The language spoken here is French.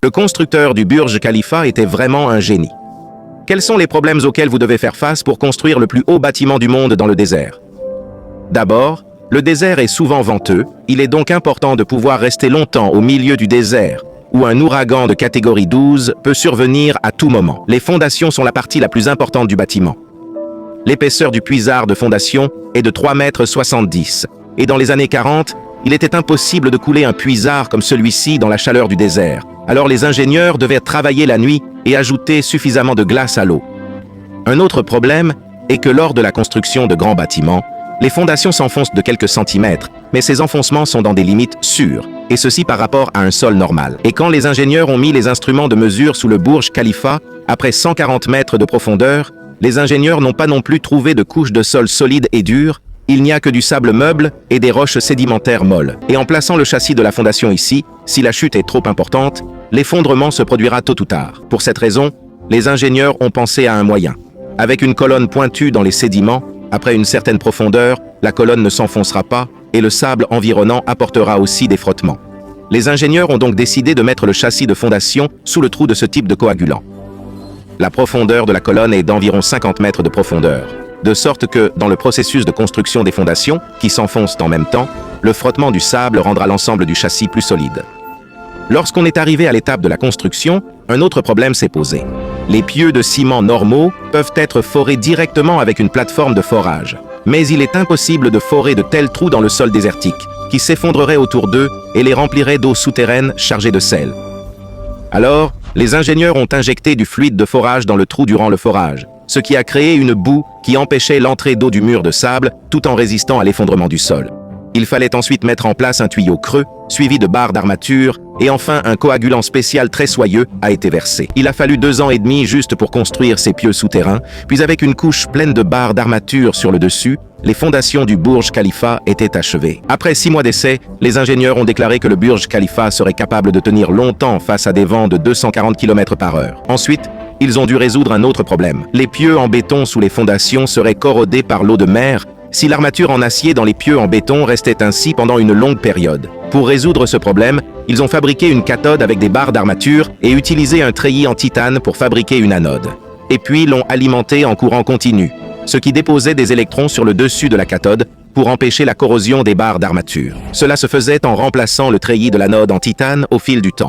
Le constructeur du Burj Khalifa était vraiment un génie. Quels sont les problèmes auxquels vous devez faire face pour construire le plus haut bâtiment du monde dans le désert? D'abord, le désert est souvent venteux, il est donc important de pouvoir rester longtemps au milieu du désert, où un ouragan de catégorie 12 peut survenir à tout moment. Les fondations sont la partie la plus importante du bâtiment. L'épaisseur du puisard de fondation est de 3,70 m, et dans les années 40, il était impossible de couler un puisard comme celui-ci dans la chaleur du désert. Alors les ingénieurs devaient travailler la nuit et ajouter suffisamment de glace à l'eau. Un autre problème est que lors de la construction de grands bâtiments, les fondations s'enfoncent de quelques centimètres, mais ces enfoncements sont dans des limites sûres, et ceci par rapport à un sol normal. Et quand les ingénieurs ont mis les instruments de mesure sous le Burj Khalifa, après 140 mètres de profondeur, les ingénieurs n'ont pas non plus trouvé de couche de sol solide et dure, il n'y a que du sable meuble et des roches sédimentaires molles. Et en plaçant le châssis de la fondation ici, si la chute est trop importante, l'effondrement se produira tôt ou tard. Pour cette raison, les ingénieurs ont pensé à un moyen. Avec une colonne pointue dans les sédiments, après une certaine profondeur, la colonne ne s'enfoncera pas et le sable environnant apportera aussi des frottements. Les ingénieurs ont donc décidé de mettre le châssis de fondation sous le trou de ce type de coagulant. La profondeur de la colonne est d'environ 50 mètres de profondeur, de sorte que, dans le processus de construction des fondations, qui s'enfoncent en même temps, le frottement du sable rendra l'ensemble du châssis plus solide. Lorsqu'on est arrivé à l'étape de la construction, un autre problème s'est posé. Les pieux de ciment normaux peuvent être forés directement avec une plateforme de forage. Mais il est impossible de forer de tels trous dans le sol désertique, qui s'effondreraient autour d'eux et les rempliraient d'eau souterraine chargée de sel. Alors, les ingénieurs ont injecté du fluide de forage dans le trou durant le forage, ce qui a créé une boue qui empêchait l'entrée d'eau du mur de sable tout en résistant à l'effondrement du sol. Il fallait ensuite mettre en place un tuyau creux, suivi de barres d'armature, et enfin un coagulant spécial très soyeux a été versé. Il a fallu 2 ans et demi juste pour construire ces pieux souterrains, puis avec une couche pleine de barres d'armature sur le dessus, les fondations du Burj Khalifa étaient achevées. Après 6 mois d'essai, les ingénieurs ont déclaré que le Burj Khalifa serait capable de tenir longtemps face à des vents de 240 km/h. Ensuite, ils ont dû résoudre un autre problème. Les pieux en béton sous les fondations seraient corrodés par l'eau de mer si l'armature en acier dans les pieux en béton restait ainsi pendant une longue période. Pour résoudre ce problème, ils ont fabriqué une cathode avec des barres d'armature et utilisé un treillis en titane pour fabriquer une anode. Et puis l'ont alimenté en courant continu, ce qui déposait des électrons sur le dessus de la cathode pour empêcher la corrosion des barres d'armature. Cela se faisait en remplaçant le treillis de l'anode en titane au fil du temps.